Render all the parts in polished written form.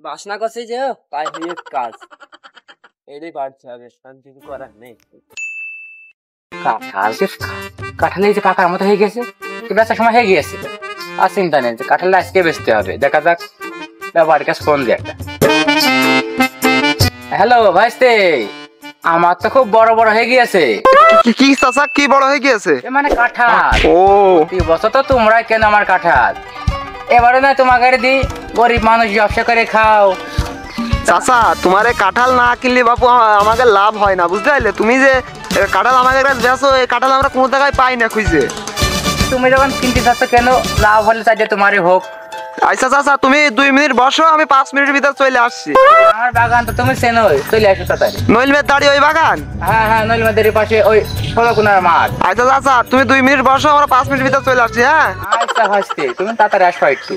বাসনা করছে যে তাই হয়ে কাজ এটাই বাড়ছে হবে কিছু করার নেই। কাঁঠাল এই যে পাকার মতো হয়ে গেছে, বেচার সময় হয়ে গিয়েছে, আর চিন্তা নেই, কাঁঠালটা আজকে বেচতে হবে। দেখা যাক, বাড়ির কাছে ফোন দিয়ে একটা। হ্যালো ভাইস্তে, আমার তো খুব বড় বড় হয়ে গিয়েছে। কি চাচা, কি বড় হয়ে গিয়েছে? মানে কাঁঠাল। ও বছর তো তোমরাই কেন আমার কাঁঠাল, এবারে না তোমাকে দি, গরিব মানুষ ব্যবসা করে খাও। চাচা তোমার কাঁঠাল না কিনলে বাপু আমাকে লাভ হয় না, বুঝতে পারলে? তুমি যে কাঁঠাল আমাকে বেচো, এই কাঁঠাল আমরা কোনো জায়গায় পাই না খুঁজে। তুমি যখন কিনতে চাচ্ছ কেন, লাভ হলে চাইলে তোমারই হোক। আচ্ছা চাচা, তুমি 2 মিনিট বসো, আমি 5 মিনিটের ভিতর চলে আসছি। আমার বাগান তো তুমি চেনোই, চলে আসো তাড়াতাড়ি। নইলমের দাঁড়ি ওই বাগান? হ্যাঁ হ্যাঁ, নইলমের পাশে ওই 16 কোণার মাঠ। আচ্ছা চাচা, তুমি 2 মিনিট বসো, আমরা 5 মিনিটের ভিতর চলে আসছি। হ্যাঁ আচ্ছা ভাইস্তে, তুমি তাড়াতাড়ি আসো একটু।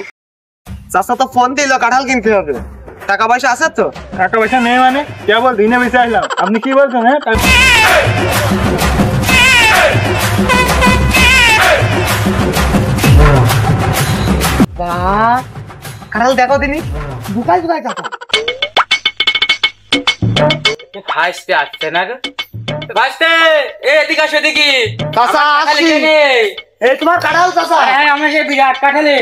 চাচা তো ফোন দিল, কাঁঠাল কিনতে হবে, টাকা পয়সা আছে তো? টাকা পয়সা নেই মানে কেবল দিনে বেঁচে আসলাম, আপনি কি বলছেন? হ্যাঁ কাঁঠাল দেখো দিনি, দুটাই দুটাই কাঁঠাল। ভাইস্তে আসছে না গো? ভাইস্তে, এদিকে আসো, এদিকে। চাচা আসছি। এই তোমার কাঁঠাল চাচা? হ্যাঁ, আমরা সেই বিরাট কাঁঠালে।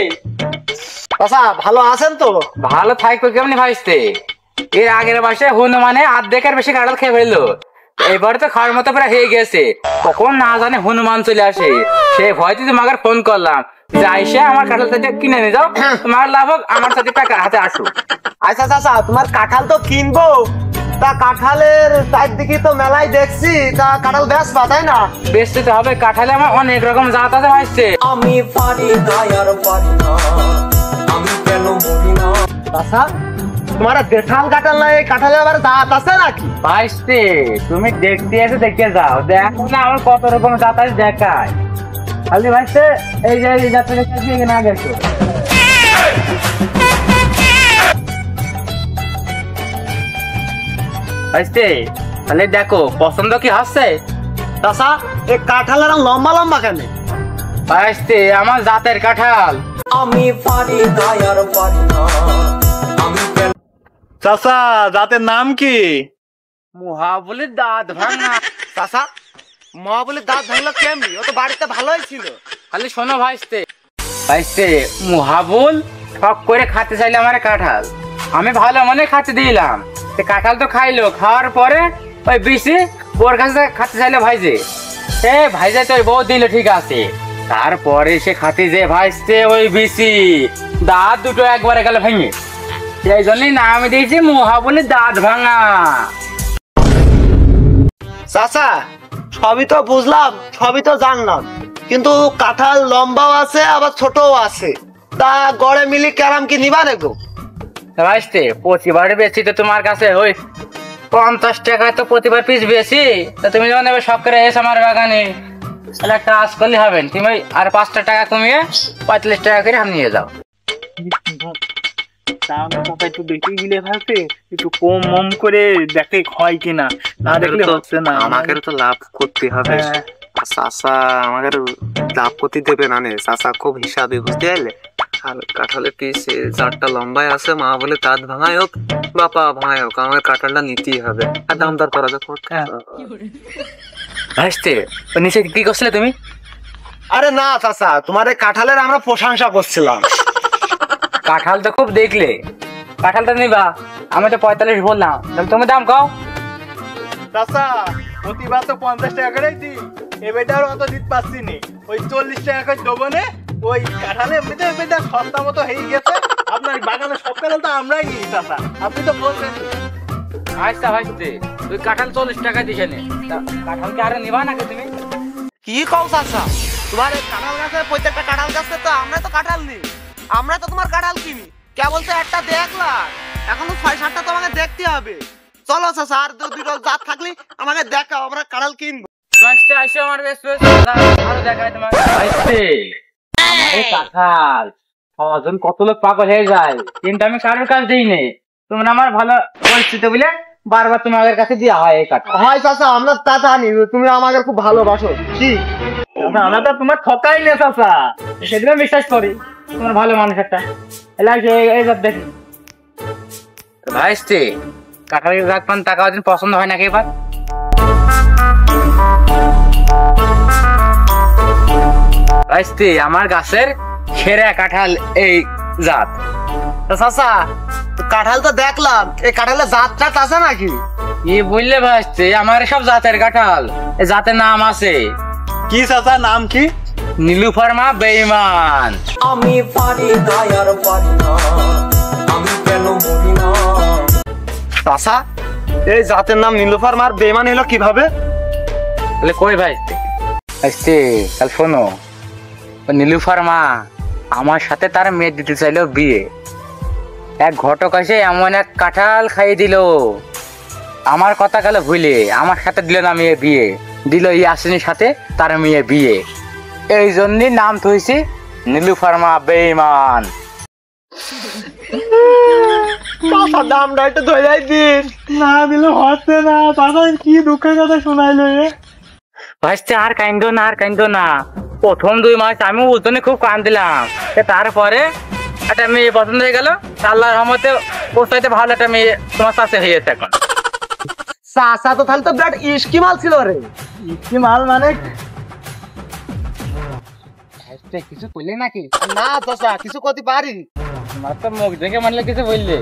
চাচা ভালো আছেন তো? ভালো থাকবে কেমনি ভাইস্তে? এর আগের মাসে হনুমানে অর্ধেকের বেশি কাঁঠাল খেয়ে ফেললো, এবারে তো খাওয়ার মতো প্রায় হয়ে গেছে। কখন না জানে হনুমান চলে আসে, সে ভয়তে তোমাকে ফোন করলাম যে আইসা আমার কাঁঠাল থেকে কিনে নিয়ে যাও, তোমার লাভ হোক, আমার সাথে টাকা হাতে আসো। আচ্ছা চাচা, তোমার কাঁঠাল তো কিনবো, তা কাঁঠালের চারদিকে তো মেলায় দেখছি, তা কাঁঠাল বেচবা তাই না? বেচতে তো হবে, কাঁঠালে আমার অনেক রকম জাত আছে ভাইস্তে। আমি পারি না আর পারি না, আমি কেন মরি না। চাচা তোমার দেশাল কাঁঠাল না, এই কাঁঠালে আবার দাঁত আছে নাকি? ভাইস্তে, তুমি দেখতে এসে দেখে যাও, দেখো না আমার কত রকম জাত আছে দেখায়। খালি ভাইস্তে, এই যে এই জাতটা দেখতেছি, এখানে আগে এসো। ভাইস্তে, তাহলে দেখো পছন্দ কি হচ্ছে? চাচা এই কাঁঠালের লম্বা লম্বা কেন? ভাইস্তে, আমার জাতের কাঁঠাল। আমি পারি না আর পারি না, আমি কেন। চাচা জাতের নাম কি? মহাবলী দাঁত ভাঙা। চাচা মহাবলীর দাঁত ভাঙলো কেমনি? ও তো বাড়িতে ভালোই ছিল। খালি শোনো ভাইস্তে, ভাইস্তে মহাবুল শখ করে খাতে চাইলে আমার কাঁঠাল, আমি ভালো মনে খাতে দিলাম, কাঁঠাল তো খাইলো, খাওয়ার পরে ওই বিসি ওর কাছে খাতে চাইলে ভাইজে, সে ভাইজে তো বউ দিল, ঠিক আছে, তারপরে সে খাতে যে ভাইস্তে ওই বিসি দাঁত দুটো একবারে গেল ভেঙে, সেই জন্যই নাম দিয়েছি মহাবলী দাঁত ভাঙা। চাচা সবই তো বুঝলাম, সবই তো জানলাম, কিন্তু কাঁঠাল লম্বাও আছে আবার ছোটও আছে, তা গড়ে মিলি কেরাম কি নিবা নাকো? ভাইস্তে প্রতিবার বেশি তো তোমার কাছে ওই 50 টাকায় তো প্রতিবার পিস বেশি, তা তুমি যখন এবার শখ করে এসে আমার বাগানে, তাহলে একটা কাজ করলে হবেন, তুমি আর 5টা টাকা কমিয়ে 45 টাকা করে আমি নিয়ে যাও। একটু দেখে গিলে ভাবছে একটু কম মম করে দেখে হয় কিনা, না দেখলে হচ্ছে না। আমাকে তো লাভ করতে হবে। চাচা আমাদের লাভ করতে দেবে না, চাচা খুব হিসাবে, বুঝতে পারলে? কাঁঠালের পিস চারটা লম্বাই আছে, মা বলে দাঁত ভাঙাই হোক বাপা ভাঙাই হোক, আমাদের কাঁঠালটা নিতেই হবে, আর দাম দর করা যাক। ভাইস্তে নিচে কি করছিলে তুমি? আরে না চাচা, তোমার এই কাঁঠালের আমরা প্রশংসা করছিলাম। কাঁঠাল তো খুব দেখলে, কাঁঠালটা নিবা, আমি তো 45 বললাম, তুমি দাম কও। চাচা প্রতিবার তো 50 টাকা করেই দিই, এবারটাও অত দিতে পারছি নি, ওই 40 টাকা করে দেবো নে। ওই কাঁঠালে এমনিতে এবারটা সস্তা মতো হয়ে গেছে, আপনার বাগানে সব কাঁঠাল তো আমরাই নিই চাচা, আপনি তো বলবেন। আচ্ছা ভাইস্তে, তুই কাঁঠাল 40 টাকা দিছে নে, কাঁঠাল কি আরে নিবা নাকি তুমি? কি কও চাচা, তোমার এই কাঁঠাল গাছে, প্রত্যেকটা কাঁঠাল গাছে তো আমরা তো কাঁঠাল নিই, আমরা তো তোমার কাঁঠাল কিনি, কেবল তো একটা দেখলাম, এখনো 6-7টা তোমাকে দেখতে হবে। চলো চাচা, আর 2-2টা জাত থাকলে আমাকে দেখাও, আমরা কাঁঠাল কিনবো। ভাইস্তে আসো আমার বেশ বেশ, আরো দেখাই তোমাকে। ভাইস্তে আমার এই কাঁঠাল সজন কত লোক পাগল হয়ে যায়, কিন্তু আমি কারোর কাছে দিই নে, তোমরা আমার ভালো পরিচিত বলে বারবার তোমাদের কাছে দেওয়া হয় এই কাঁঠাল। হয় চাচা, আমরা তা জানি তুমি আমাকে খুব ভালোবাসো, কি আমরা তো তোমার ঠকাই না চাচা, সেদিন বিশ্বাস করি তোমার ভালো মানুষ একটা, এই দেখি ভাইস্তে কাঁঠালের গাছ পান টাকা দিন পছন্দ হয় নাকি এবার? ভাইস্তে আমার গাছের সেরা কাঁঠাল এই জাত। চাচা কাঁঠাল তো দেখলাম, এই কাঁঠালের জাত টাত আছে নাকি? কি বললে ভাইস্তে, আমার সব জাতের কাঁঠাল, এই জাতের নাম আছে। কি চাচা নাম কি? নীলুফার মা বেঈমান। আমি পারি না আর পারি না, আমি কেন মরি না। চাচা এই জাতের নাম নীলুফার মার বেমান হলো কিভাবে? তাহলে কই ভাইস্তে? ভাইস্তে তাহলে শোনো, নীলুফার মা আমার সাথে তার মেয়ে দিতে চাইলো বিয়ে। এক ঘটক এসে এমন এক কাঁঠাল খাইয়ে দিল, আমার কথা গেল ভুলে আমার সাথে দিল না মেয়ে বিয়ে, দিল ইয়াসিনের সাথে তার মেয়ে বিয়ে। এই জন্যই নাম থইছি নীলুফার মা বেঈমান। চাচা দামটা একটু ধরে দিন। না দিলে হচ্ছে না চাচা, কি দুঃখের কথা শোনাইলো এ। ভাইস্তে আর কান্দো না, আর কান্দো না। প্রথম 2 মাস আমি ওজনে খুব কান্দিলাম, তারপরে একটা মেয়ে পছন্দ হয়ে গেল। আল্লাহর রহমতে পোষাইতে ভালো একটা মেয়ে তোমার কাছে হয়েছে এখন। চাচা তো তাহলে তো বিরাট ইস্কি মাল ছিল রে। কি মাল মানে? কিছু বললে নাকি? না চাচা কিছু করতে পারি তোমার তো মুখ দেখে মানলে কিছু বললে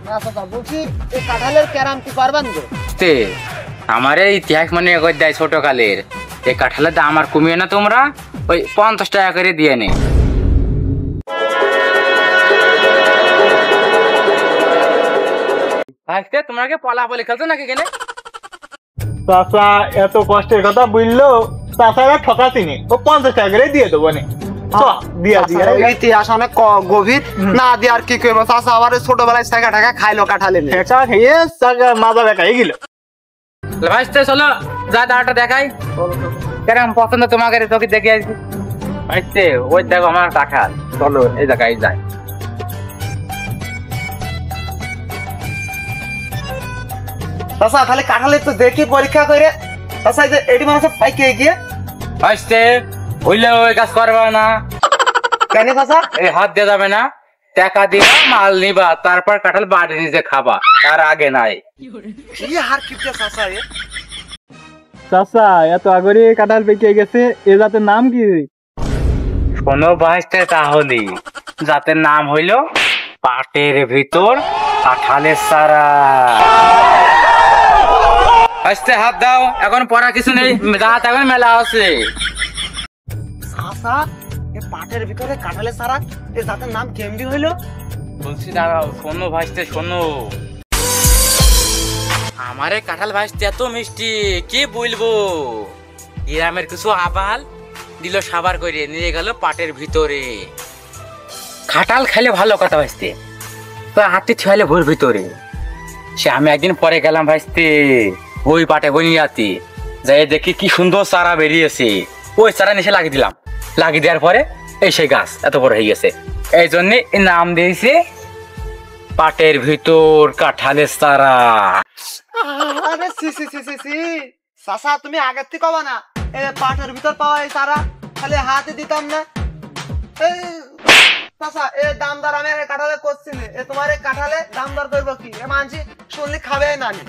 না। চাচা বলছি এই কাঁঠালের ক্যারাম কি পারবেন তো? আমার এই ইতিহাস মনে করে দেয় ছোট কালের। এই কাঁঠালের দাম আর কমিয়ে না তোমরা, ওই 50 টাকা করে দিয়ে নে। ভাইস্তে তোমাকে পলা বলে খেলছো নাকি কেন? চাচা এত কষ্টের কথা বুঝলো, চাচারা ঠকাতিনি, ও 50 টাকা করে দিয়ে দেবো নে। দিয়া দিয়া চাচার ইতিহাস অনেক গভীর, না দিয়ে আর কি করবো। চাচা আবার ছোটবেলায় টাকা টাকা খাইলো কাঁঠালে নিয়ে। এটা খেয়ে চাচা মাজা বেকাই গেল। ভাইস্তে চলো যা দাঁড়াটা দেখাই কেরম পছন্দ তোমাকে, তোকে দেখে আসবি। ভাইস্তে ওই দেখো আমার কাঁঠাল, চলো এই জায়গায় যাই। চাচা তাহলে কাঁঠালে তো দেখি পরীক্ষা করে। চাচা এই যে এটি মানুষ পাইকে গিয়ে ভাইস্তে হইলে ওই কাজ করবা না। কেন চাচা? এই হাত দিয়ে যাবে না, টাকা দিবা মাল নিবা, তারপর কাঁঠাল বাড়ি নিজে খাবা, তার আগে নাই। কি হার কিপটে চাচা এ। চাচা এত আগরে কাঁঠাল পেকে গেছে, এ জাতের নাম কি? শোনো ভাইস্তে তাহলে জাতের নাম হইল পাটের ভিতর কাঁঠালের সারা। ভাইস্তে হাত দাও, এখন পড়া কিছু নেই, রাত এখন মেলা আছে। চাচা এই পাটের ভিতরে কাঁঠালের সারা, এই জাতের নাম কেমনি হইলো? বলছি দাঁড়াও, শোনো ভাইস্তে শোনো। আমারে কাঁঠাল ভাইস্তে এত মিষ্টি কি বলবো। গ্রামের কিছু আবাল দিল সাবার করে নিয়ে গেল পাটের ভিতরে। কাঁঠাল খাইলে ভালো কথা ভাইস্তে, তো হাতে ছেলে ভোর ভিতরে। সে আমি একদিন পরে গেলাম ভাইস্তে ওই পাটে বনিয়াতে, যাই দেখি কি সুন্দর চারা বেরিয়েছে। ওই চারা নিচে লাগিয়ে দিলাম, লাগিয়ে দেওয়ার পরে এই সেই গাছ এত বড় হয়ে গেছে। এই জন্য নাম দিয়েছে পাটের ভিতর কাঁঠালের চারা। আরে সি সি সি সি সি চাচা তুমি আগের থেকে কবা না এ পাটের ভিতর পাওয়া এই সারা, খালি হাতে দিতাম না। এই চাচা এ দামদার আমি আগে কাঁঠালে করছি না, এ তোমার এই কাঁঠালে দামদার করবো কি? এ মানছি শুনলি খাবে না নি।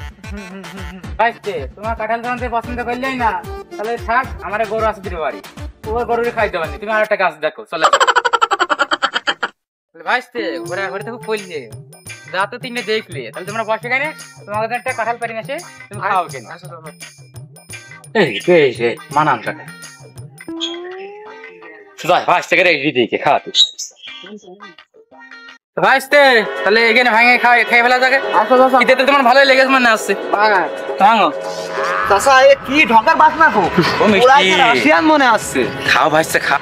ভাইস্তে তোমার কাঁঠাল তোমাকে পছন্দ করলেই না, তাহলে থাক, আমার গরু আছে দিতে পারি, ওই গরুরে খাইতে পারি। তুমি আর একটা গাছ দেখো চলে। ভাইস্তে ঘোরা ঘুরে তো পড়লে যা তো 3টে দেখলে, তাহলে তোমরা বসে কেন, তোমাকে একটা কাঁঠাল পারি না, সে তুমি খাও কেন? এই মানান কাকা ভাইস্তে করে দিকে খাওয়াতে। ভাইস্তে তাহলে এখানে ভাঙে খাই ফেলা যাবে। এতে তো তোমার ভালোই লেগেছে মনে আসছে। ভাঙো চাচা এ কি ঢকার বাসনা গো, ও মিষ্টি রাশিয়ান মনে আসছে। খাও ভাইস্তে খাও।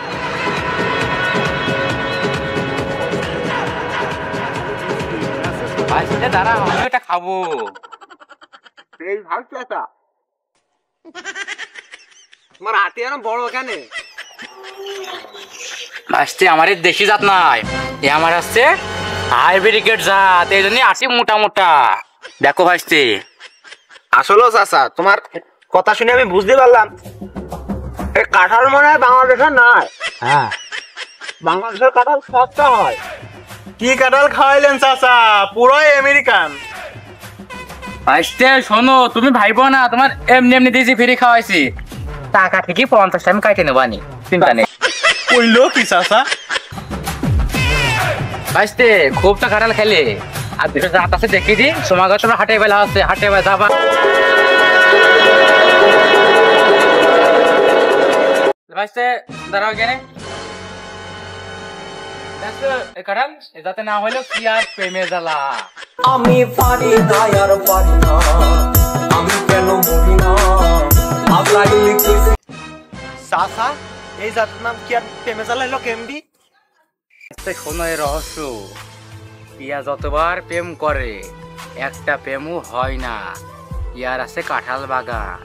ভাইস্তে দাঁড়া, আমি এটা খাবো। এই ভাগ চাচা তোমার হাতে এরকম বড় কেন? ভাইস্তে আমার এই দেশি জাত নাই, এ আমার আসছে হাইব্রিড জাত, এই জন্য আছি মোটা মোটা। দেখো ভাইস্তে আসলে চাচা তোমার কথা শুনে আমি বুঝতে পারলাম এই কাঁঠাল মনে হয় বাংলাদেশের নাই। হ্যাঁ বাংলাদেশের কাঁঠাল সস্তা হয়। কি কাঁঠাল খাওয়াইলেন চাচা, পুরোই আমেরিকান। ভাইস্তে শোনো, তুমি ভাইবো না, তোমার এমনি এমনি দিয়েছি ফ্রি খাওয়াইছি, টাকা ঠিকই 50 টাকা কাটে নেবানি, চিন্তা নেই। কইলো কি চাচা? ভাইস্তে খুব তো কাঁঠাল খেলে, আর দুটো জাত আছে দেখি দি, সমাগত হাটে বেলা আছে, হাটে বেলা যাবা। ভাইস্তে দাঁড়াও কেনে কাঁঠাল যাতে না হইলো কি আর প্রেমে জ্বালা। আমি পারি না আর পারি না, আমি কেন মরি না, ভাব লাগিলে কি চাচা এই জাতের নাম কি আর প্রেমে জ্বালাইলো কেমবি? শোনো এই রহস্য, ইয়া যতবার প্রেম করে একটা প্রেমও হয় না। ইয়ার আছে কাঁঠাল বাগান,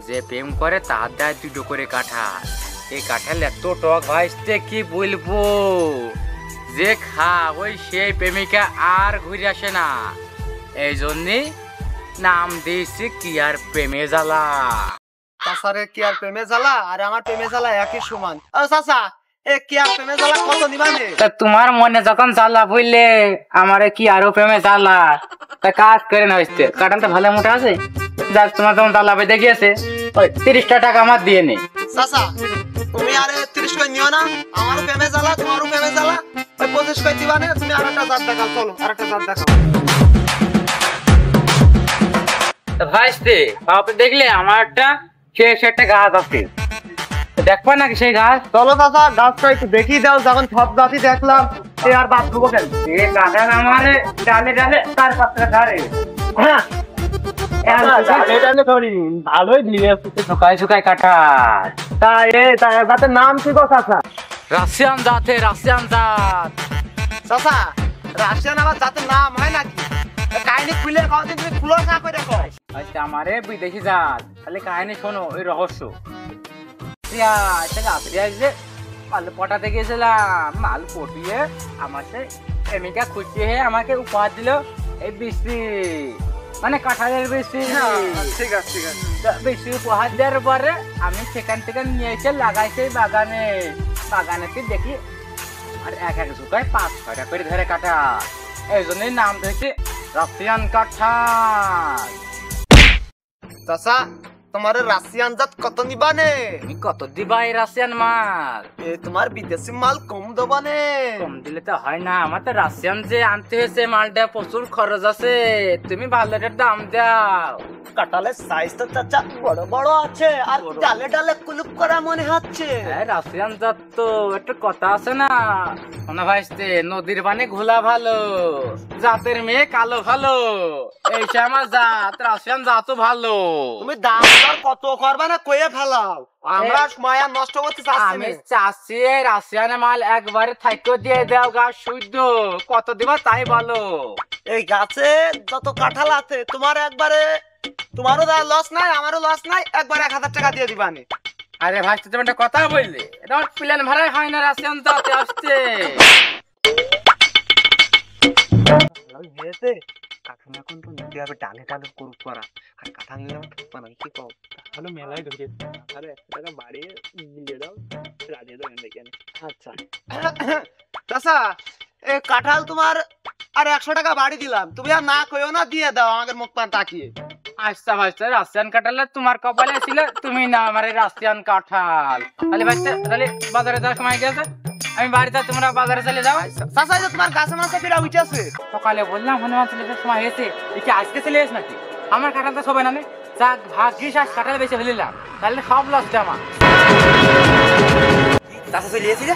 যে প্রেম করে তার দেয় 2 করে কাঁঠাল। এই কাঁঠাল এত টক ভাইস্তে কি বলবো, যে খা ওই সেই প্রেমিকা আর ঘুরে আসে না। এই জন্যে নাম দিয়েছি কি আর প্রেমে জ্বালা। চাচারে কি আর প্রেমে জ্বালা আর আমার প্রেমে জ্বালা একই সমান। ও চাচা, এ কি আর প্রেমে জ্বালা কত নিবানে? তা তোমার মনে যখন জ্বালা বুঝলে আমারে কি আরো প্রেমে জ্বালা, তা কাজ করে না হইতে কাঁঠালটা ভালো মোটা আছে, যাক তোমার তখন জ্বালা বেঁধে গিয়েছে, ওই 30 টাকা আমার দিয়ে নে। চাচা তুমি আরে 30 কই নিও না, আমারও প্রেমে জ্বালা তোমারও প্রেমে জ্বালা, ওই 25 কই দিবানে। তুমি আরেকটা জাত দেখাও, চলো আরেকটা জাত দেখাও। ভাইস্তে বাপে দেখলে আমার একটা শেষ একটা গাছ আছে, দেখবা নাকি সেই গাছ? চলো চাচা গাছটা একটু দেখিয়ে দাও, যখন সব গাছই দেখলাম এ আর বাদ দেবো কেন? এই কাঁঠাল আমার ডালে ডালে তার পাত্রে ধারে ভালোই দিয়ে শুকায় শুকায় কাঁঠাল। তা জাতের নাম কি গো চাচা? রাশিয়ান জাতে, রাশিয়ান জাত। চাচা রাশিয়ান আবার জাতের নাম হয় নাকি? কাহিনী খুলে কদিন তুমি খুলো না করে দেখো। আচ্ছা আমারে বিদেশি জাত, তাহলে কাহিনী শোনো ওই রহস্য। মাল পটাতে গেছিলাম, মাল পটিয়ে আমার সে প্রেমিকা খুশি হয়ে আমাকে উপহার দিল এই বৃষ্টি, মানে কাঁঠালের বৃষ্টি। ঠিক আছে ঠিক আছে। বৃষ্টি উপহার দেওয়ার পরে আমি সেখান থেকে নিয়ে এসে লাগাইছি বাগানে। বাগানেতে দেখি আর এক ঝুঁকায় 5-6টা করে ধরে কাঁঠাল, এই জন্যই নাম ধরেছি রাশিয়ান কাঁঠাল। চাচা তোমার রাশিয়ান জাত কত নিবানে? তুমি কত দিবা এই রাশিয়ান মাল? এ তোমার বিদেশি মাল কম দেবানে? কম দিলে তো হয় না, আমার তো রাশিয়ান যে আনতে হয়েছে মালটা প্রচুর খরচ আছে, তুমি ভালো একটা দাম দাও। কাঁঠালের সাইজ তো চাচা বড় বড় আছে, আর ডালে ডালে কুলুপ করা মনে হচ্ছে। হ্যাঁ রাশিয়ান জাত তো একটা কথা আছে না, মনে ভাইস্তে নদীর পানি ঘোলা ভালো, জাতের মেয়ে কালো ভালো। এইসে আমার জাত, রাশিয়ান জাতও ভালো। তুমি দাম দর কত করবা না কয়ে ফেলাও, আমরা মায়া নষ্ট করতে চাচ্ছি আমি না। চাচ্ছি রাশিয়ান মাল একবারে থাইকো দিয়ে দাও, গাছ শুদ্ধ কত দিবা তাই বলো। এই গাছে যত কাঁঠাল আছে তোমার একবারে, তোমারও লস নাই আমারও লস নাই, একবার 1000 টাকা দিয়ে দিবানি। আরে ভাই তুমি একটা কথা বললে, এটা আমার প্লেন ভাড়াই হয় না রাশিয়ান জাতে আসছে। কাঁঠাল এখন তো নিতে হবে ডালে ডালে কুলুপ করা, আর কাঁঠাল নিলে আমার ঠকবা না, কি কও? ভালো মেলায় ঢুকে আরে 1 টাকা বাড়িয়ে দিয়ে দাও, রাজিয়ে দাও এখানে। আচ্ছা চাচা এই কাঁঠাল তোমার আর 100 টাকা বাড়ি দিলাম, তুমি আর না কইও না, দিয়ে দাও আমাদের মুখ পান তাকিয়ে। আচ্ছা ভাই রাশিয়ান কাঁঠাল তোমার কপালে ছিল, তুমি না আমার রাশিয়ান কাঁঠাল। তাহলে ভাই তাহলে বাজারে যাওয়ার সময় গেছে, আমি বাড়িতে, তোমরা বাজারে চলে যাও। চাচা এই যে তোমার গাছে মাছে ফিরা উঠেছে। সকালে বললাম হনুমান চলে সময় হয়েছে, কি আজকে চলে এস নাকি? আমার কাঁঠাল তো সবাই নামে, যাক ভাগ্যিস আজ কাঁঠাল বেশি ফেলিলাম, তাহলে সব লস আমার। চাচা চলে এসেছি যে